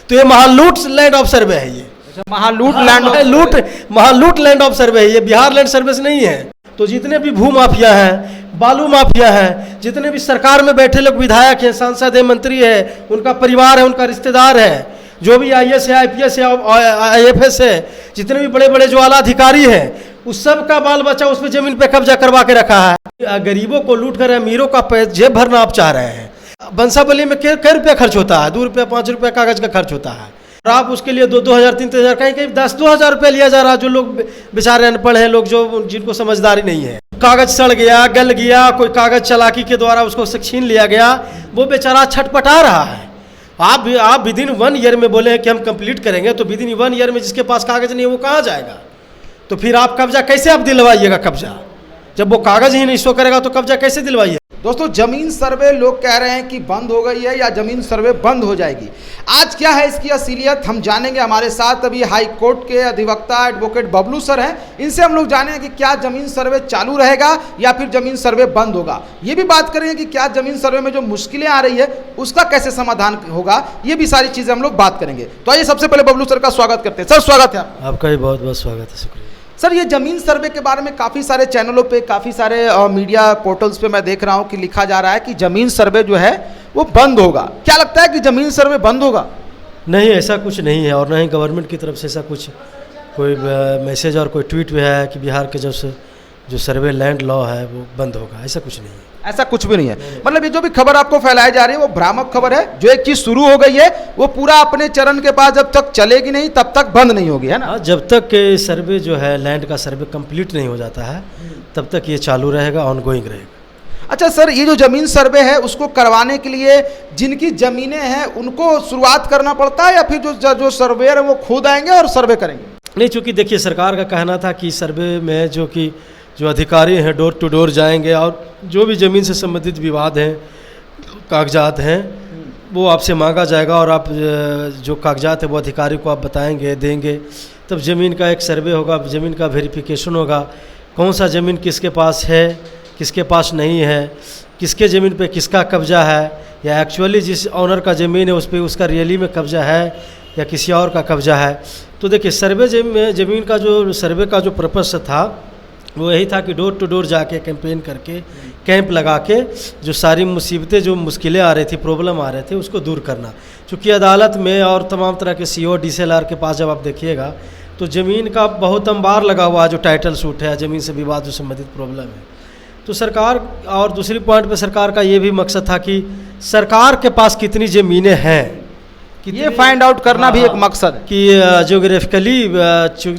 तो ये महालूट land of सर्वे है ये। महालूट लैंड ऑफ सर्वे है ये, बिहार लैंड सर्विस नहीं है। तो जितने भी भू माफिया हैं, बालू माफिया हैं, जितने भी सरकार में बैठे लोग विधायक हैं, सांसद है, मंत्री है, उनका परिवार है, उनका रिश्तेदार है, जो भी IAS है, IPS है, IFS है, जितने भी बड़े बड़े जो आला अधिकारी हैं, उस सब का बाल बच्चा उस पर जमीन पे कब्जा करवा के रखा है। गरीबों को लूट कर अमीरों का जेब भरना आप चाह रहे हैं। बंसाबली में कै रुपया खर्च होता है? 2 रुपया 5 रुपया कागज का खर्च होता है, और आप उसके लिए 2-2 हज़ार 3-3 हज़ार कहीं कहीं 10-2 हज़ार रुपया लिया जा रहा। जो लोग बेचारे अनपढ़ हैं, लोग जो जिनको समझदारी नहीं है, कागज सड़ गया, गल गया, कोई कागज चालाकी के द्वारा उसको छीन लिया गया, वो बेचारा छटपटा रहा है। आप विदिन 1 ईयर में बोले हैं कि हम कंप्लीट करेंगे, तो विदिन 1 ईयर में जिसके पास कागज नहीं है वो कहाँ जाएगा? तो फिर आप कब्जा कैसे आप दिलवाइएगा? कब्जा जब वो कागज ही नहीं शो करेगा तो कब्जा कैसे दिलवाइए? दोस्तों, जमीन सर्वे लोग कह रहे हैं कि बंद हो गई है या जमीन सर्वे बंद हो जाएगी। आज क्या है इसकी असलियत हम जानेंगे। हमारे साथ अभी हाई कोर्ट के अधिवक्ता एडवोकेट बबलू सर हैं, इनसे हम लोग जानेंगे कि क्या जमीन सर्वे चालू रहेगा या फिर जमीन सर्वे बंद होगा। ये भी बात करेंगे कि क्या जमीन सर्वे में जो मुश्किलें आ रही है उसका कैसे समाधान होगा। ये भी सारी चीज़ें हम लोग बात करेंगे। तो आइए सबसे पहले बबलू सर का स्वागत करते हैं। सर, स्वागत है आपका भी बहुत बहुत स्वागत है। शुक्रिया सर। ये जमीन सर्वे के बारे में काफ़ी सारे चैनलों पे, काफ़ी सारे मीडिया पोर्टल्स पे मैं देख रहा हूँ कि लिखा जा रहा है कि जमीन सर्वे जो है वो बंद होगा। क्या लगता है कि जमीन सर्वे बंद होगा? नहीं, ऐसा कुछ नहीं है, और ना ही गवर्नमेंट की तरफ से ऐसा कुछ कोई मैसेज और कोई ट्वीट भी है कि बिहार के जो सर्वे लैंड लॉ है वो बंद होगा। ऐसा कुछ नहीं है। ऐसा कुछ भी नहीं है। मतलब ये जो भी खबर आपको फैलाई जा रही है वो भ्रामक खबर है। जो एक चीज़ शुरू हो गई है वो पूरा अपने चरण के पास जब तक चलेगी नहीं तब तक बंद नहीं होगी, है ना? जब तक सर्वे जो है लैंड का सर्वे कंप्लीट नहीं हो जाता है तब तक ये चालू रहेगा, ऑनगोइंग रहेगा। अच्छा सर, ये जो जमीन सर्वे है उसको करवाने के लिए जिनकी ज़मीनें हैं उनको शुरुआत करना पड़ता है या फिर जो सर्वेयर है वो खुद आएंगे और सर्वे करेंगे? नहीं, चूँकि देखिए सरकार का कहना था कि सर्वे में जो अधिकारी हैं डोर टू डोर जाएंगे और जो भी ज़मीन से संबंधित विवाद हैं, कागजात हैं, वो आपसे मांगा जाएगा और आप जो कागजात है वो अधिकारी को आप बताएंगे, देंगे, तब ज़मीन का एक सर्वे होगा, ज़मीन का वेरिफिकेशन होगा, कौन सा ज़मीन किसके पास है, किसके पास नहीं है, किसके ज़मीन पे किसका कब्जा है, या एक्चुअली जिस ऑनर का ज़मीन है उस पर उसका रियली में कब्जा है या किसी और का कब्जा है। तो देखिए सर्वे ज़मीन का जो सर्वे का जो पर्पस था वो यही था कि डोर टू डोर जाके कैंपेन करके, कैंप लगा के जो सारी मुसीबतें, जो मुश्किलें आ रही थी, प्रॉब्लम आ रहे थे, उसको दूर करना। चूँकि अदालत में और तमाम तरह के CO DCLR के पास जब आप देखिएगा तो ज़मीन का बहुत अंबार लगा हुआ है, जो टाइटल सूट है, ज़मीन से विवाद से संबंधित प्रॉब्लम है। तो सरकार, और दूसरी पॉइंट पे सरकार का ये भी मकसद था कि सरकार के पास कितनी ज़मीनें हैं, ये फाइंड आउट करना भी एक मकसद है कि ज्योग्राफिकली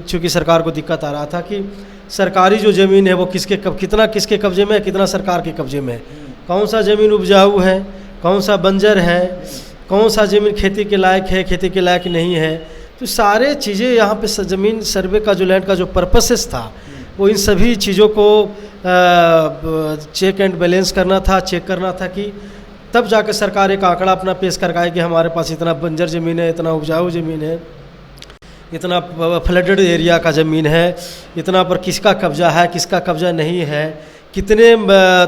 चूँकि सरकार को दिक्कत आ रहा था कि सरकारी जो ज़मीन है वो कितना किसके कब्जे में है, कितना सरकार के कब्जे में है, कौन सा ज़मीन उपजाऊ है, कौन सा बंजर है, कौन सा ज़मीन खेती के लायक है, खेती के लायक नहीं है। तो सारे चीज़ें यहाँ पे ज़मीन सर्वे का जो लैंड का जो पर्पसेस था वो इन सभी चीज़ों को चेक एंड बैलेंस करना था, चेक करना था कि तब जाकर सरकार एक आंकड़ा अपना पेश कर पाए कि हमारे पास इतना बंजर ज़मीन है, इतना उपजाऊ ज़मीन है, इतना फ्लडेड एरिया का ज़मीन है, इतना पर किसका कब्जा है, किसका कब्जा नहीं है, कितने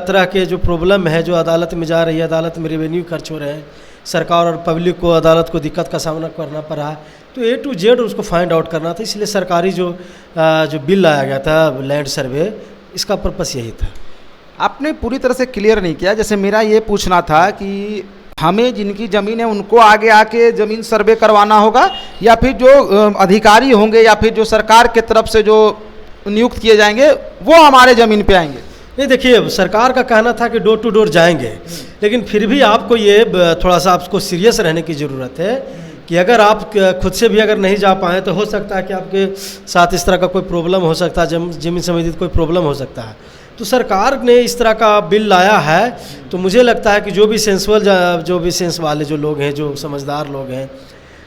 तरह के जो प्रॉब्लम है जो अदालत में जा रही है, अदालत में रेवेन्यू खर्च हो रहे हैं, सरकार और पब्लिक को, अदालत को दिक्कत का सामना करना पड़ा है। तो A to Z उसको फाइंड आउट करना था। इसलिए सरकारी जो बिल लाया गया था लैंड सर्वे, इसका पर्पस यही था। आपने पूरी तरह से क्लियर नहीं किया। जैसे मेरा ये पूछना था कि हमें जिनकी ज़मीन है उनको आगे आके ज़मीन सर्वे करवाना होगा या फिर जो अधिकारी होंगे या फिर जो सरकार के तरफ से जो नियुक्त किए जाएंगे वो हमारे ज़मीन पे आएंगे? नहीं, देखिए सरकार का कहना था कि डोर टू डोर जाएंगे, लेकिन फिर भी आपको ये थोड़ा सा आपको सीरियस रहने की ज़रूरत है कि अगर आप खुद से भी अगर नहीं जा पाएँ तो हो सकता है कि आपके साथ इस तरह का कोई प्रॉब्लम हो सकता है, ज़मीन संबंधित कोई प्रॉब्लम हो सकता है। तो सरकार ने इस तरह का बिल लाया है, तो मुझे लगता है कि जो भी सेंस वाले जो लोग हैं, जो समझदार लोग हैं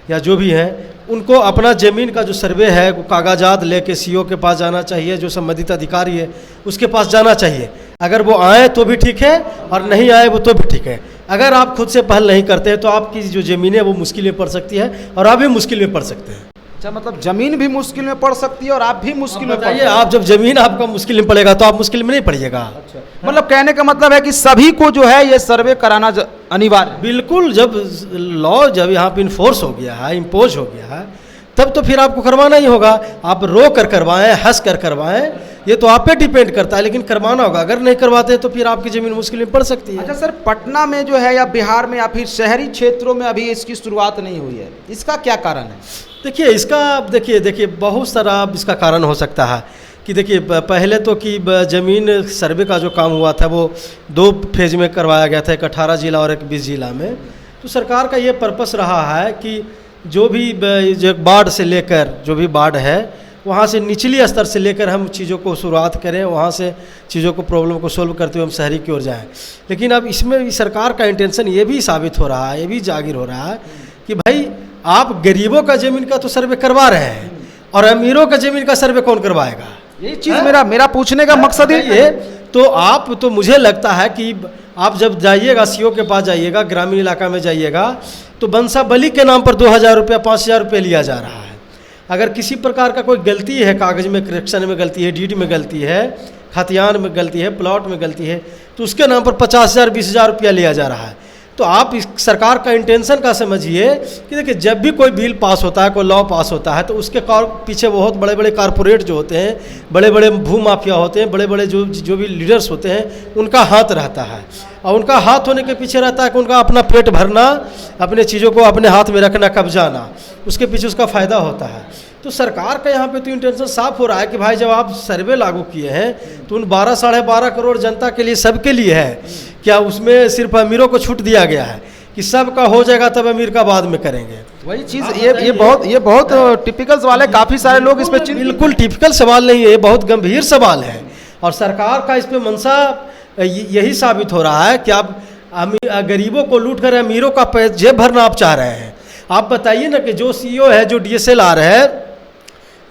या जो भी हैं, उनको अपना ज़मीन का जो सर्वे है वो कागजात लेके CO के पास जाना चाहिए, जो संबंधित अधिकारी है उसके पास जाना चाहिए। अगर वो आए तो भी ठीक है और नहीं आए वो तो भी ठीक है। अगर आप खुद से पहल नहीं करते हैं तो आपकी जो ज़मीन है वो मुश्किल में पड़ सकती है और आप भी मुश्किल में पड़ सकते हैं। अच्छा, मतलब जमीन भी मुश्किल में पड़ सकती है और आप भी मुश्किल में पड़ बताइए, सकते हैं। आप जब जमीन आपका मुश्किल में पड़ेगा तो आप मुश्किल में नहीं पड़िएगा। मतलब कहने का मतलब है कि सभी को जो है ये सर्वे कराना अनिवार्य है। बिल्कुल, जब लॉ जब यहाँ पे इन्फोर्स हो गया है, इम्पोज हो गया है, तब तो फिर आपको करवाना ही होगा। आप रो कर करवाएं, हंस कर करवाएं, ये तो आप पे डिपेंड करता है, लेकिन करवाना होगा। अगर नहीं करवाते तो फिर आपकी ज़मीन मुश्किल में पड़ सकती है। अच्छा सर, पटना में जो है या बिहार में या फिर शहरी क्षेत्रों में अभी इसकी शुरुआत नहीं हुई है, इसका क्या कारण है? देखिए बहुत सारा इसका कारण हो सकता है कि देखिए पहले तो कि ज़मीन सर्वे का जो काम हुआ था वो 2 फेज में करवाया गया था, एक 18 जिला और एक 20 जिला में। तो सरकार का ये पर्पस रहा है कि जो भी जो बाढ़ से लेकर जो भी बाढ़ है वहाँ से निचली स्तर से लेकर हम चीज़ों को शुरुआत करें, वहाँ से चीज़ों को प्रॉब्लम को सोल्व करते हुए हम शहरी की ओर जाएँ। लेकिन अब इसमें भी सरकार का इंटेंशन ये भी साबित हो रहा है, ये भी जाहिर हो रहा है कि भाई आप गरीबों का ज़मीन का तो सर्वे करवा रहे हैं और अमीरों का ज़मीन का सर्वे कौन करवाएगा? यही चीज़ मेरा पूछने का मकसद ये तो आप तो मुझे लगता है कि आप जब जाइएगा सीओ के पास जाइएगा, ग्रामीण इलाका में जाइएगा, तो बंसा बली के नाम पर 2000 रुपया 5000 रुपये लिया जा रहा है। अगर किसी प्रकार का कोई गलती है, कागज़ में करेक्शन में गलती है, डीड में गलती है, खतियान में गलती है, प्लॉट में गलती है, तो उसके नाम पर 50,000 20,000 रुपया लिया जा रहा है। तो आप इस सरकार का इंटेंशन का समझिए कि देखिए जब भी कोई बिल पास होता है, कोई लॉ पास होता है, तो उसके पीछे बहुत बड़े बड़े कारपोरेट जो होते हैं, बड़े बड़े भूमाफिया होते हैं, बड़े बड़े जो भी लीडर्स होते हैं, उनका हाथ रहता है। और उनका हाथ होने के पीछे रहता है कि उनका अपना पेट भरना, अपने चीज़ों को अपने हाथ में रखना, कब्जाना, उसके पीछे उसका फ़ायदा होता है। तो सरकार का यहाँ पे तो इंटेंशन साफ हो रहा है कि भाई जब आप सर्वे लागू किए हैं तो उन 12 साढ़े 12 करोड़ जनता के लिए, सबके लिए है क्या? उसमें सिर्फ अमीरों को छूट दिया गया है कि सबका हो जाएगा तब अमीर का बाद में करेंगे? वही चीज़ ये बहुत टिपिकल सवाल है, काफ़ी सारे लोग इस पे बिल्कुल टिपिकल सवाल नहीं है, ये बहुत गंभीर सवाल है। और सरकार का इस पे मंशा यही साबित हो रहा है कि आप गरीबों को लूट कर अमीरों का जेब भरना आप चाह रहे हैं। आप बताइए ना कि जो सीईओ है, जो DSLR है,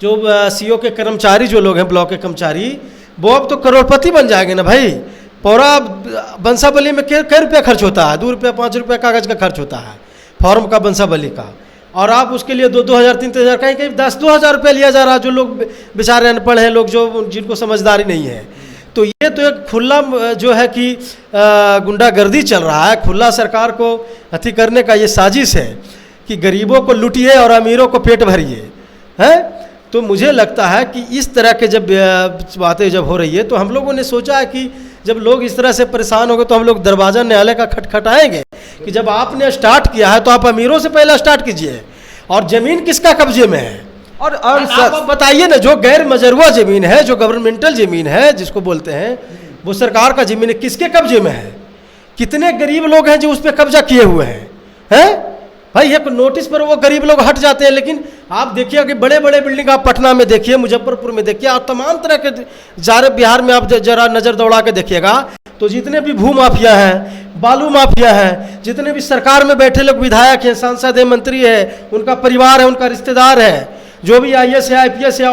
जो सीईओ के कर्मचारी जो लोग हैं, ब्लॉक के कर्मचारी, वो अब तो करोड़पति बन जाएंगे ना भाई। पूरा बंसाबली में कई रुपया खर्च होता है, 2 रुपया 5 रुपया कागज़ का खर्च होता है फॉर्म का, बंसाबली का, और आप उसके लिए 2,000 3,000 कहीं 10-2,000 रुपया लिया जा रहा है। जो लोग बेचारे अनपढ़ हैं, लोग जो जिनको समझदारी नहीं है, तो ये तो एक खुला जो है कि गुंडागर्दी चल रहा है, खुला सरकार को हथी करने का ये साजिश है कि गरीबों को लूटिए और अमीरों को पेट भरिए, हैं। तो मुझे लगता है कि इस तरह के जब बातें जब हो रही है तो हम लोगों ने सोचा है कि जब लोग इस तरह से परेशान हो गए तो हम लोग दरवाज़ा न्यायालय का खटखटाएंगे कि जब आपने स्टार्ट किया है तो आप अमीरों से पहले स्टार्ट कीजिए। और ज़मीन किसका कब्जे में है? और आप बताइए ना, जो गैर मजरूआ ज़मीन है, जो गवर्नमेंटल ज़मीन है जिसको बोलते हैं, वो सरकार का ज़मीन है, किसके कब्जे में है? कितने गरीब लोग हैं जो उस पर कब्जा किए हुए हैं? भाई एक नोटिस पर वो गरीब लोग हट जाते हैं। लेकिन आप देखिए कि बड़े बड़े बिल्डिंग आप पटना में देखिए, मुजफ्फरपुर में देखिए, आप तमाम तरह के सारे बिहार में आप जरा नज़र दौड़ा के देखिएगा तो जितने भी भू माफिया हैं, बालू माफिया हैं, जितने भी सरकार में बैठे लोग विधायक हैं, सांसद हैं, मंत्री है, उनका परिवार है, उनका रिश्तेदार है, जो भी IAS है, IPS है,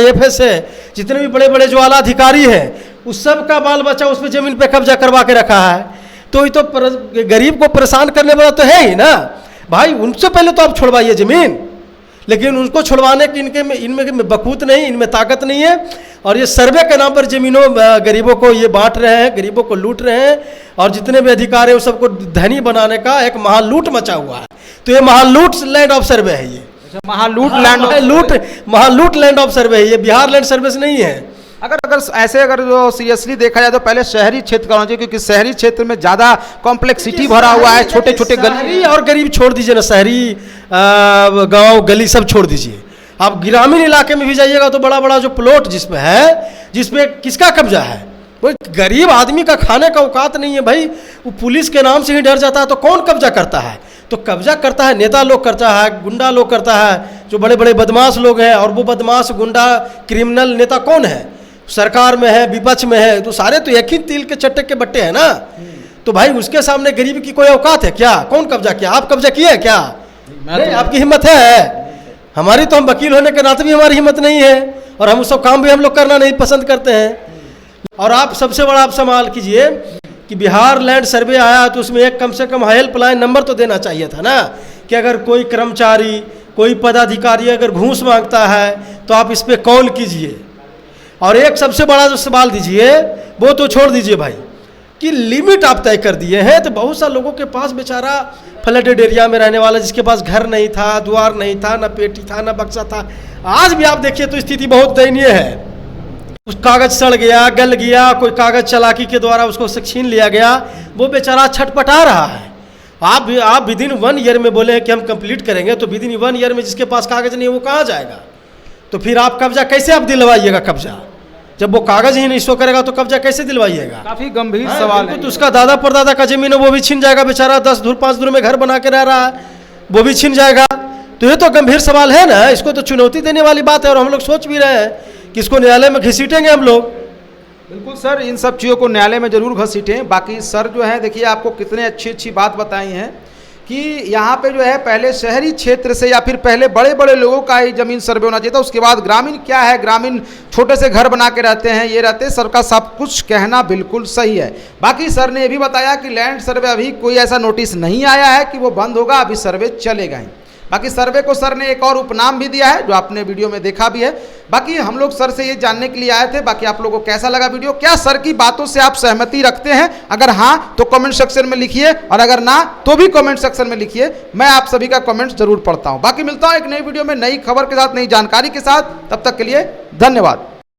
IFS है, जितने भी बड़े बड़े जो आला अधिकारी हैं, उस सब का बाल बच्चा उस पर ज़मीन पे कब्जा करवा के रखा है। तो ये तो गरीब को परेशान करने वाला तो है ही ना भाई। उनसे पहले तो आप छुड़वाइए ज़मीन, लेकिन उनको छुड़वाने की इनमें बकूत नहीं, इनमें ताकत नहीं है। और ये सर्वे के नाम पर ज़मीनों गरीबों को ये बांट रहे हैं, गरीबों को लूट रहे हैं, और जितने भी अधिकार है उस सबको धनी बनाने का एक महालूट मचा हुआ है। तो ये महालूट लैंड ऑफ सर्वे है, ये महालूट लैंड ऑफ सर्वे है, ये बिहार लैंड सर्विस नहीं है। अगर जो सीरियसली देखा जाए तो पहले शहरी क्षेत्र का होना चाहिए, क्योंकि शहरी क्षेत्र में ज़्यादा कॉम्प्लेक्सिटी भरा हुआ है, छोटे छोटे गली और गरीब छोड़ दीजिए ना, शहरी गांव गली सब छोड़ दीजिए। आप ग्रामीण इलाके में भी जाइएगा तो बड़ा बड़ा जो प्लॉट जिसमें है, जिसमें किसका कब्जा है? वो गरीब आदमी का खाने का औकात नहीं है भाई, वो पुलिस के नाम से ही डर जाता है। तो कौन कब्जा करता है? तो कब्जा करता है नेता लोग करता है, गुंडा लोग करता है, जो बड़े बड़े बदमाश लोग हैं। और वो बदमाश गुंडा क्रिमिनल नेता कौन है? सरकार में है, विपक्ष में है, तो सारे तो एक ही तिल के चट्टे के बट्टे हैं ना। तो भाई उसके सामने गरीब की कोई औकात है क्या? कौन कब्जा किया? आप कब्जा किए क्या? नहीं, आपकी हिम्मत है। हमारी तो हम वकील होने के नाते भी हमारी हिम्मत नहीं है, और हम सब काम भी हम लोग करना नहीं पसंद करते हैं। और आप सबसे बड़ा आप सवाल कीजिए कि बिहार लैंड सर्वे आया तो उसमें एक कम से कम हेल्पलाइन नंबर तो देना चाहिए था ना, कि अगर कोई कर्मचारी, कोई पदाधिकारी अगर घूस मांगता है तो आप इस पर कॉल कीजिए। और एक सबसे बड़ा जो सवाल दीजिए वो तो छोड़ दीजिए भाई कि लिमिट आप तय कर दिए हैं, तो बहुत सारे लोगों के पास बेचारा फ्लडेड एरिया में रहने वाला जिसके पास घर नहीं था, द्वार नहीं था, न पेटी था, न बक्सा था, आज भी आप देखिए तो स्थिति बहुत दयनीय है। उस कागज सड़ गया, गल गया, कोई कागज चालाकी के द्वारा उसको से छीन लिया गया, वो बेचारा छटपटा रहा है। आप विद इन 1 ईयर में बोले हैं कि हम कंप्लीट करेंगे, तो विद इन 1 ईयर में जिसके पास कागज नहीं है वो कहाँ जाएगा? तो फिर आप कब्जा कैसे आप दिलवाइएगा? कब्जा जब वो कागज ही नहीं शो करेगा तो कब्जा कैसे दिलवाइएगा? काफी गंभीर सवाल है। तो उसका दादा परदादा का जमीन है वो भी छीन जाएगा, बेचारा 10 धुर 5 धुर में घर बना के रह रहा है, वो भी छीन जाएगा। तो ये तो गंभीर सवाल है ना, इसको तो चुनौती देने वाली बात है। और हम लोग सोच भी रहे हैं कि इसको न्यायालय में घसीटेंगे हम लोग। बिल्कुल सर, इन सब चीज़ों को न्यायालय में जरूर घसीटें। बाकी सर जो है देखिए आपको कितने अच्छी बात बताई हैं कि यहाँ पे जो है पहले शहरी क्षेत्र से या फिर पहले बड़े बड़े लोगों का ही जमीन सर्वे होना चाहिए था, उसके बाद ग्रामीण क्या है, ग्रामीण छोटे से घर बना के रहते हैं, ये रहते हैं। सर का सब कुछ कहना बिल्कुल सही है। बाकी सर ने ये भी बताया कि लैंड सर्वे अभी कोई ऐसा नोटिस नहीं आया है कि वो बंद होगा, अभी सर्वे चलेगा ही। बाकी सर्वे को सर ने एक और उपनाम भी दिया है जो आपने वीडियो में देखा भी है। बाकी हम लोग सर से ये जानने के लिए आए थे, बाकी आप लोगों को कैसा लगा वीडियो, क्या सर की बातों से आप सहमति रखते हैं? अगर हाँ तो कमेंट सेक्शन में लिखिए, और अगर ना तो भी कमेंट सेक्शन में लिखिए, मैं आप सभी का कमेंट जरूर पढ़ता हूँ। बाकी मिलता हूँ एक नई वीडियो में नई खबर के साथ, नई जानकारी के साथ। तब तक के लिए धन्यवाद।